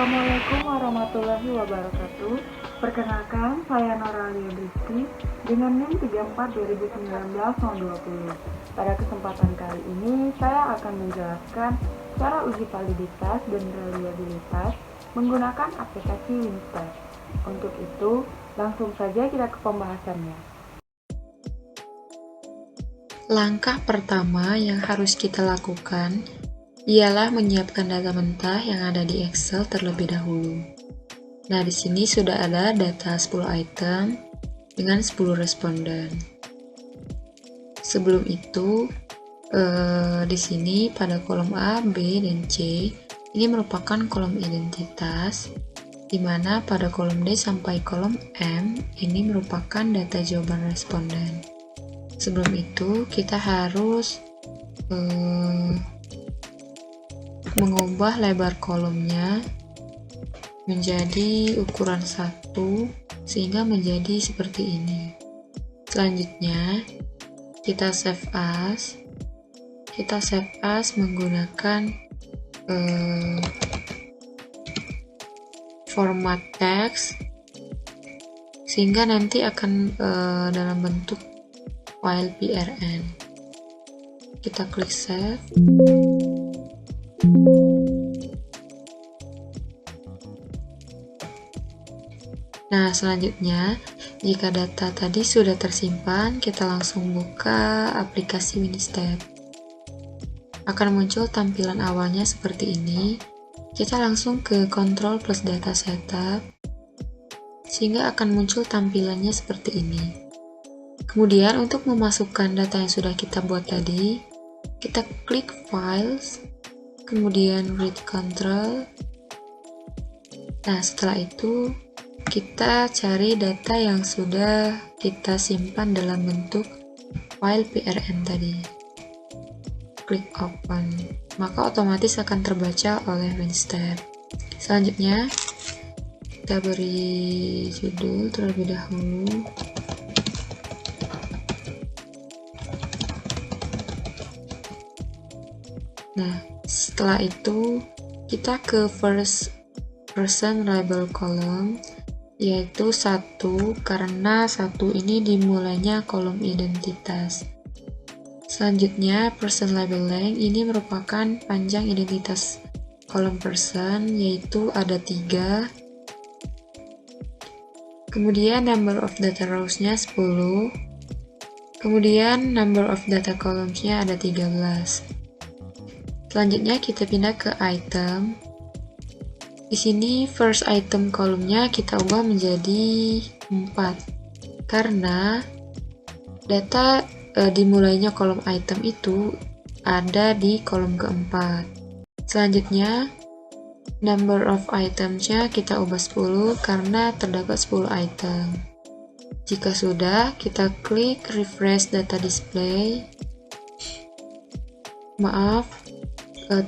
Assalamualaikum warahmatullahi wabarakatuh. Perkenalkan, saya Noralia Rizky dengan NIM 34 2019-020. Pada kesempatan kali ini, saya akan menjelaskan cara uji validitas dan reliabilitas menggunakan aplikasi Winstep. Untuk itu, langsung saja kita ke pembahasannya. Langkah pertama yang harus kita lakukan ialah menyiapkan data mentah yang ada di Excel terlebih dahulu. Nah, di sini sudah ada data 10 item dengan 10 responden. Sebelum itu, di sini pada kolom A, B, dan C ini merupakan kolom identitas, di mana pada kolom D sampai kolom M ini merupakan data jawaban responden. Sebelum itu, kita harus mengubah lebar kolomnya menjadi ukuran 1 sehingga menjadi seperti ini. Selanjutnya, kita save as menggunakan format text sehingga nanti akan dalam bentuk file PRN. Kita klik save. Nah, selanjutnya, jika data tadi sudah tersimpan, kita langsung buka aplikasi Winstep. Akan muncul tampilan awalnya seperti ini. Kita langsung ke Control plus Data Setup, sehingga akan muncul tampilannya seperti ini. Kemudian, untuk memasukkan data yang sudah kita buat tadi, kita klik Files, kemudian Read Control. Nah, setelah itu kita cari data yang sudah kita simpan dalam bentuk file PRN tadi. Klik Open, maka otomatis akan terbaca oleh Winstep. Selanjutnya, kita beri judul terlebih dahulu. Nah, setelah itu kita ke first person label column, yaitu 1 karena 1 ini dimulainya kolom identitas. Selanjutnya, person label length ini merupakan panjang identitas kolom person, yaitu ada 3. Kemudian number of data rows-nya 10. Kemudian number of data columns-nya ada 13. Selanjutnya kita pindah ke item. Di sini first item kolomnya kita ubah menjadi 4 karena data dimulainya kolom item itu ada di kolom keempat. Selanjutnya number of items-nya kita ubah 10 karena terdapat 10 item. Jika sudah, kita klik refresh data display. Maaf,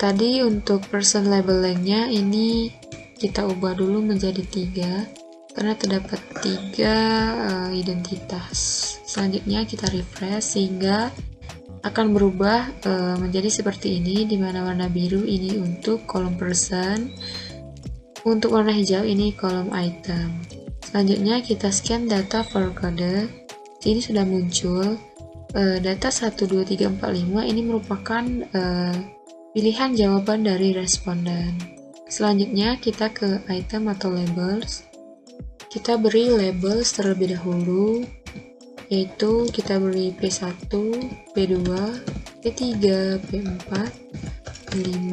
tadi untuk person label length-nya ini kita ubah dulu menjadi 3 karena terdapat 3 identitas. Selanjutnya kita refresh sehingga akan berubah menjadi seperti ini, di mana warna biru ini untuk kolom person, untuk warna hijau ini kolom item. Selanjutnya kita scan data for code. Ini sudah muncul data 1, 2, 3, 4, 5 ini merupakan pilihan jawaban dari responden. Selanjutnya kita ke item atau labels. Kita beri labels terlebih dahulu, yaitu kita beri P1, P2, P3, P4, P5,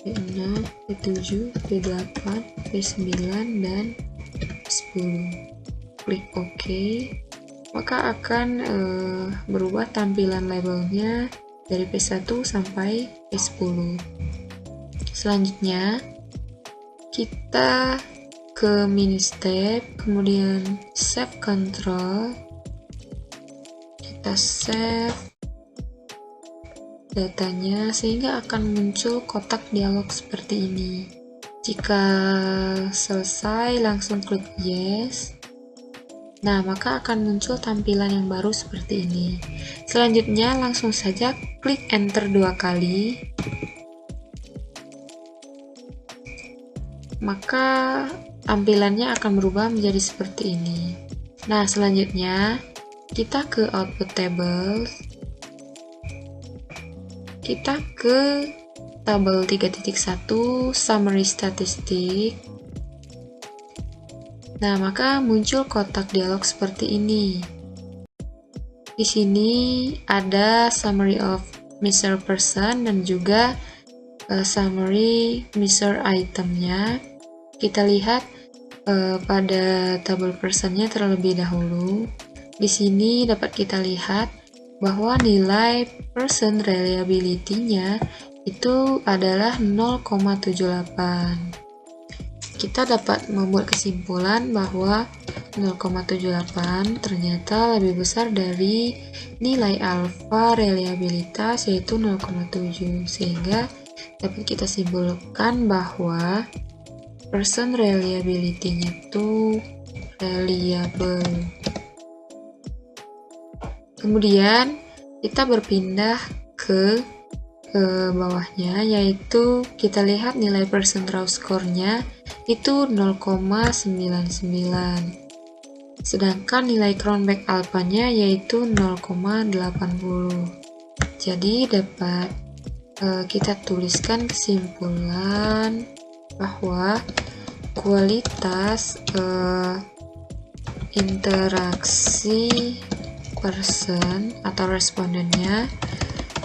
P6, P7, P8, P9, dan P10. Klik OK, maka akan berubah tampilan labelnya dari P1 sampai P10. Selanjutnya, kita ke mini step, kemudian save control, kita save datanya sehingga akan muncul kotak dialog seperti ini. Jika selesai, langsung klik yes. Nah, maka akan muncul tampilan yang baru seperti ini. Selanjutnya, langsung saja klik enter 2 kali. maka tampilannya akan berubah menjadi seperti ini. Nah, selanjutnya kita ke output table. Kita ke tabel 3.1 summary statistik. Nah, maka muncul kotak dialog seperti ini. Di sini ada summary of measure person dan juga summary measure itemnya. Kita lihat pada tabel personnya terlebih dahulu. Di sini dapat kita lihat bahwa nilai person reliability-nya itu adalah 0,78. Kita dapat membuat kesimpulan bahwa 0,78 ternyata lebih besar dari nilai alfa reliabilitas yaitu 0,7, sehingga dapat kita simpulkan bahwa person reliability-nya itu reliable. Kemudian kita berpindah ke bawahnya, yaitu kita lihat nilai person raw score-nya itu 0,99, sedangkan nilai Cronbach alpha-nya yaitu 0,80. Jadi dapat kita tuliskan kesimpulan bahwa kualitas interaksi person atau respondennya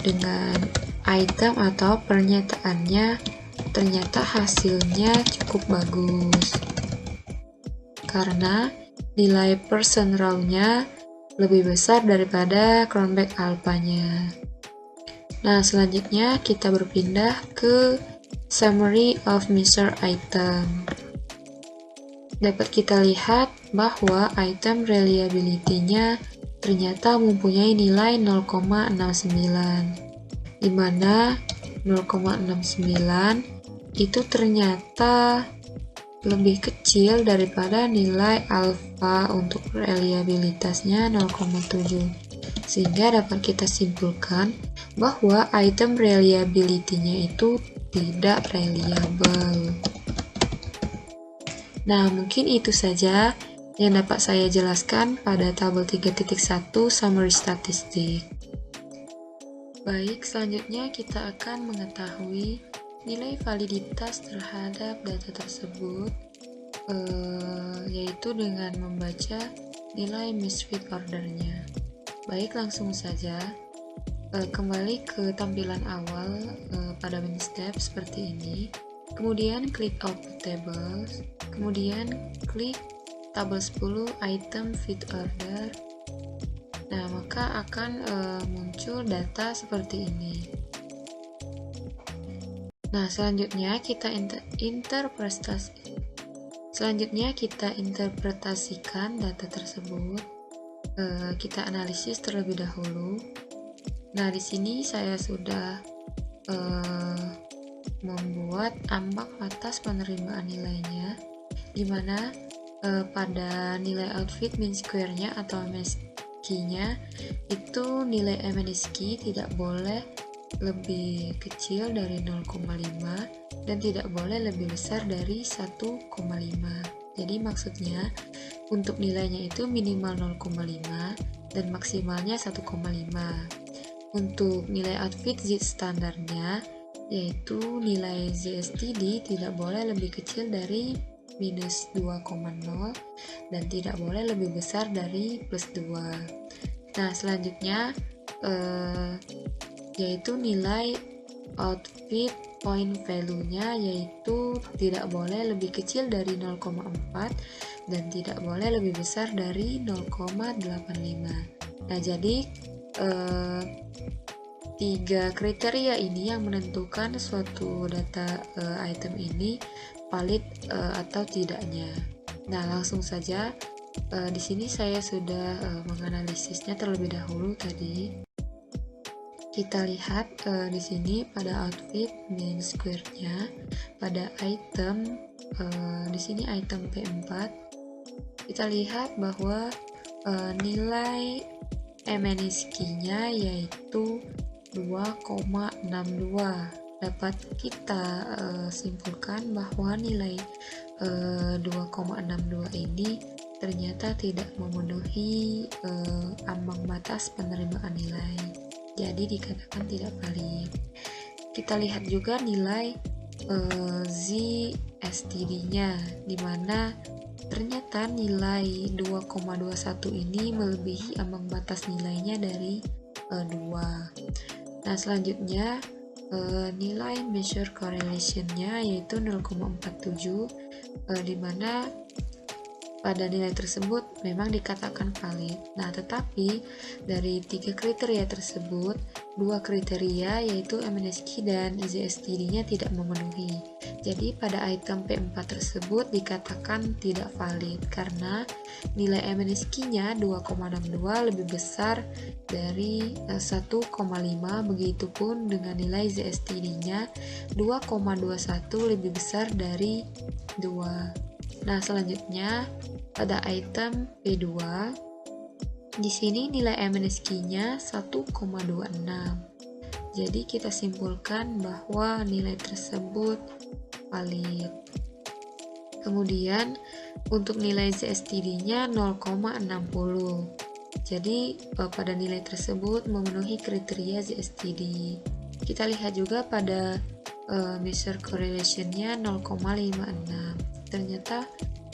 dengan item atau pernyataannya ternyata hasilnya cukup bagus karena nilai person raw-nya lebih besar daripada Cronbach alpha-nya. Nah, selanjutnya kita berpindah ke summary of measure item. Dapat kita lihat bahwa item reliability-nya ternyata mempunyai nilai 0,69, di mana 0,69 itu ternyata lebih kecil daripada nilai alfa untuk reliabilitasnya 0,7, sehingga dapat kita simpulkan bahwa item reliability-nya itu tidak reliable. Nah, mungkin itu saja yang dapat saya jelaskan pada tabel 3.1 summary statistik. Baik, selanjutnya kita akan mengetahui nilai validitas terhadap data tersebut, yaitu dengan membaca nilai misfit ordernya. Baik, langsung saja. Kembali ke tampilan awal pada WinStep seperti ini. Kemudian klik output tables, kemudian klik tabel 10 item fit order. Nah, maka akan muncul data seperti ini. Nah, selanjutnya kita interpretasikan data tersebut. Kita analisis terlebih dahulu. Nah, di sini saya sudah membuat ambang batas penerimaan nilainya, di mana pada nilai outfit mean square-nya atau MSQ-nya itu nilai MNSQ tidak boleh lebih kecil dari 0,5 dan tidak boleh lebih besar dari 1,5. Jadi maksudnya untuk nilainya itu minimal 0,5 dan maksimalnya 1,5. Untuk nilai outfit Z standarnya, yaitu nilai ZSTD tidak boleh lebih kecil dari minus 2,0 dan tidak boleh lebih besar dari plus 2. Nah, selanjutnya yaitu nilai outfit point value-nya, yaitu tidak boleh lebih kecil dari 0,4 dan tidak boleh lebih besar dari 0,85. Nah, jadi 3 kriteria ini yang menentukan suatu data item ini valid atau tidaknya. Nah, langsung saja di sini saya sudah menganalisisnya terlebih dahulu tadi. Kita lihat di sini pada outfit mean square-nya, pada item di sini item P4, kita lihat bahwa nilai MNSQ-nya yaitu 2,62 dapat kita simpulkan bahwa nilai 2,62 ini ternyata tidak memenuhi ambang batas penerimaan nilai, jadi dikatakan tidak valid. Kita lihat juga nilai ZSTD-nya, di mana ternyata nilai 2,21 ini melebihi ambang batas nilainya dari 2. Nah, selanjutnya nilai measure correlation-nya yaitu 0,47, di mana pada nilai tersebut memang dikatakan valid. Nah, tetapi dari 3 kriteria tersebut, 2 kriteria yaitu MNSQ dan ZSTD-nya tidak memenuhi. Jadi pada item P4 tersebut dikatakan tidak valid karena nilai MNSQ-nya 2,62 lebih besar dari 1,5, begitupun dengan nilai ZSTD-nya 2,21 lebih besar dari 2. Nah, selanjutnya pada item P2, di sini nilai MNSQ-nya 1,26. Jadi kita simpulkan bahwa nilai tersebut valid. Kemudian untuk nilai ZSTD-nya 0,60. Jadi pada nilai tersebut memenuhi kriteria ZSTD. Kita lihat juga pada measure correlation-nya 0,56. Ternyata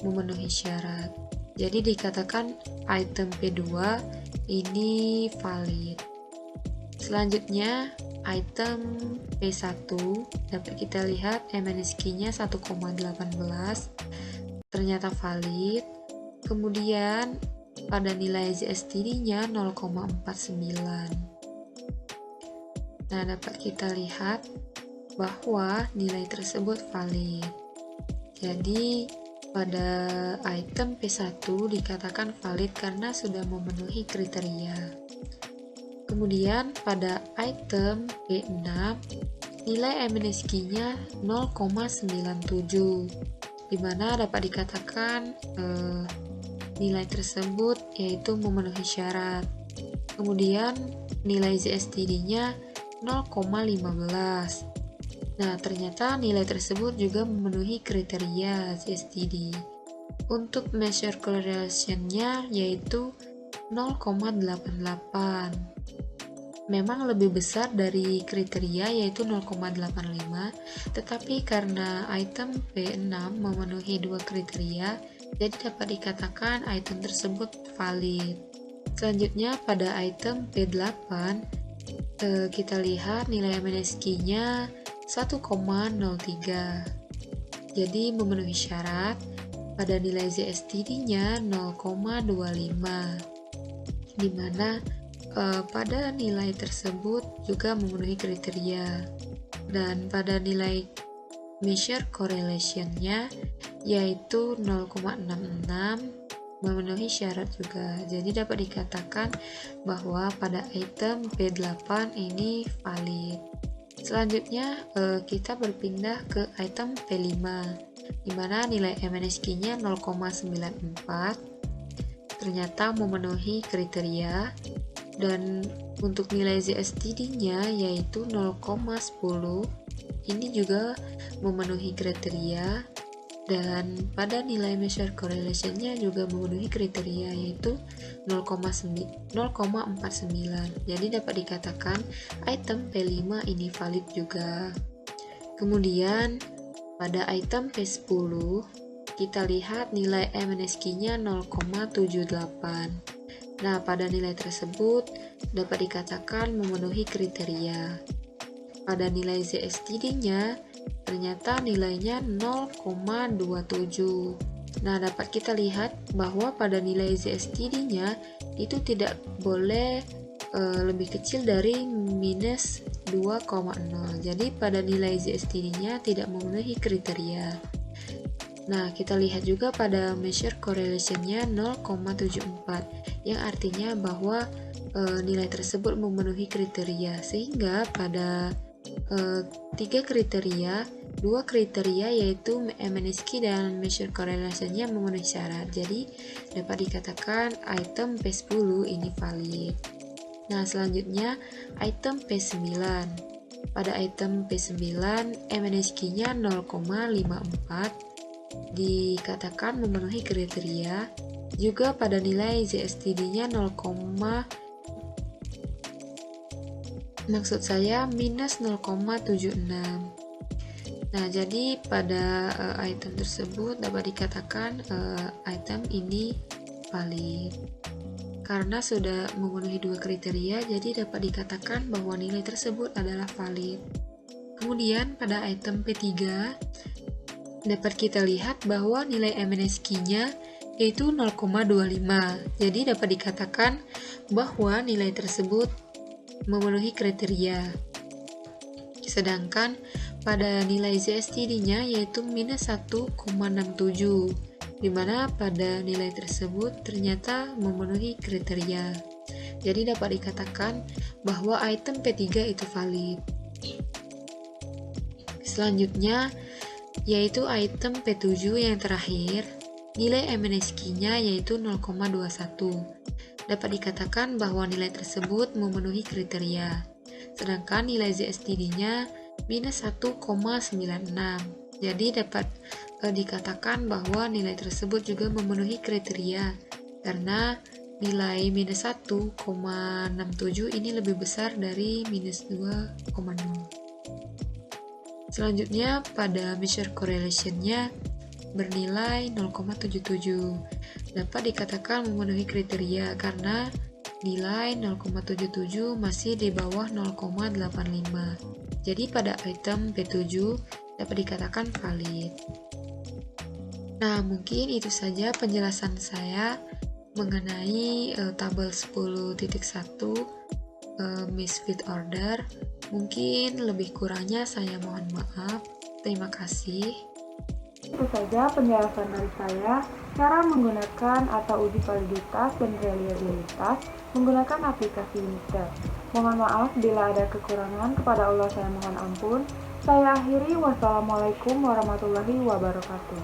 memenuhi syarat. Jadi dikatakan item P2 ini valid. Selanjutnya item P1 dapat kita lihat MNSQ-nya 1,18 ternyata valid. Kemudian pada nilai ZSTD-nya 0,49. Nah, dapat kita lihat bahwa nilai tersebut valid. Jadi pada item P1 dikatakan valid karena sudah memenuhi kriteria. Kemudian pada item P6 nilai MNSQ-nya 0,97, di mana dapat dikatakan nilai tersebut yaitu memenuhi syarat. Kemudian nilai ZSTD-nya 0,15. Nah, ternyata nilai tersebut juga memenuhi kriteria ZSTD. Untuk measure correlation-nya yaitu 0,88. Memang lebih besar dari kriteria yaitu 0,85, tetapi karena item P6 memenuhi 2 kriteria, jadi dapat dikatakan item tersebut valid. Selanjutnya pada item P8 kita lihat nilai MNSQ-nya 1,03, jadi memenuhi syarat. Pada nilai ZSTD-nya 0,25, di mana pada nilai tersebut juga memenuhi kriteria. Dan pada nilai measure correlation-nya yaitu 0,66 memenuhi syarat juga. Jadi dapat dikatakan bahwa pada item P8 ini valid. Selanjutnya kita berpindah ke item P5, di mana nilai MNSQ-nya 0,94 ternyata memenuhi kriteria, dan untuk nilai ZSTD-nya yaitu 0,10 ini juga memenuhi kriteria, dan pada nilai measure correlation-nya juga memenuhi kriteria yaitu 0,49. Jadi dapat dikatakan item P5 ini valid juga. Kemudian pada item P10 kita lihat nilai MNSQ-nya 0,78. Nah, pada nilai tersebut dapat dikatakan memenuhi kriteria. Pada nilai ZSTD-nya ternyata nilainya 0,27. Nah, dapat kita lihat bahwa pada nilai ZSTD-nya itu tidak boleh lebih kecil dari minus 2,0. Jadi pada nilai ZSTD-nya tidak memenuhi kriteria. Nah, kita lihat juga pada measure correlation-nya 0,74, yang artinya bahwa nilai tersebut memenuhi kriteria, sehingga pada 3 kriteria, 2 kriteria yaitu MNSQ dan measure correlation-nya memenuhi syarat. Jadi dapat dikatakan item P10 ini valid. Nah, selanjutnya item P9. pada item P9 MNSQ-nya 0,54 dikatakan memenuhi kriteria, juga pada nilai ZSTD-nya minus 0,76. Nah, jadi pada item tersebut dapat dikatakan item ini valid. Karena sudah memenuhi dua kriteria, jadi dapat dikatakan bahwa nilai tersebut adalah valid. Kemudian pada item P3 dapat kita lihat bahwa nilai MNSQ-nya yaitu 0,25. Jadi dapat dikatakan bahwa nilai tersebut memenuhi kriteria. Sedangkan pada nilai ZSTD-nya yaitu minus 1,67, di mana pada nilai tersebut ternyata memenuhi kriteria. Jadi dapat dikatakan bahwa item P3 itu valid. Selanjutnya yaitu item P7 yang terakhir, nilai MNSQ-nya yaitu 0,21. Dapat dikatakan bahwa nilai tersebut memenuhi kriteria. Sedangkan nilai ZSTD-nya minus 1,96. Jadi dapat dikatakan bahwa nilai tersebut juga memenuhi kriteria karena nilai minus 1,67 ini lebih besar dari minus 2,0. Selanjutnya pada measure correlation-nya bernilai 0,77. Dapat dikatakan memenuhi kriteria karena nilai 0,77 masih di bawah 0,85. Jadi pada item P7 dapat dikatakan valid. Nah, mungkin itu saja penjelasan saya mengenai tabel 10.1 misfit order. Mungkin lebih kurangnya saya mohon maaf. Terima kasih. Itu saja penjelasan dari saya, cara menggunakan atau uji validitas dan reliabilitas menggunakan aplikasi Winstep. Mohon maaf bila ada kekurangan, kepada Allah saya mohon ampun. Saya akhiri, wassalamualaikum warahmatullahi wabarakatuh.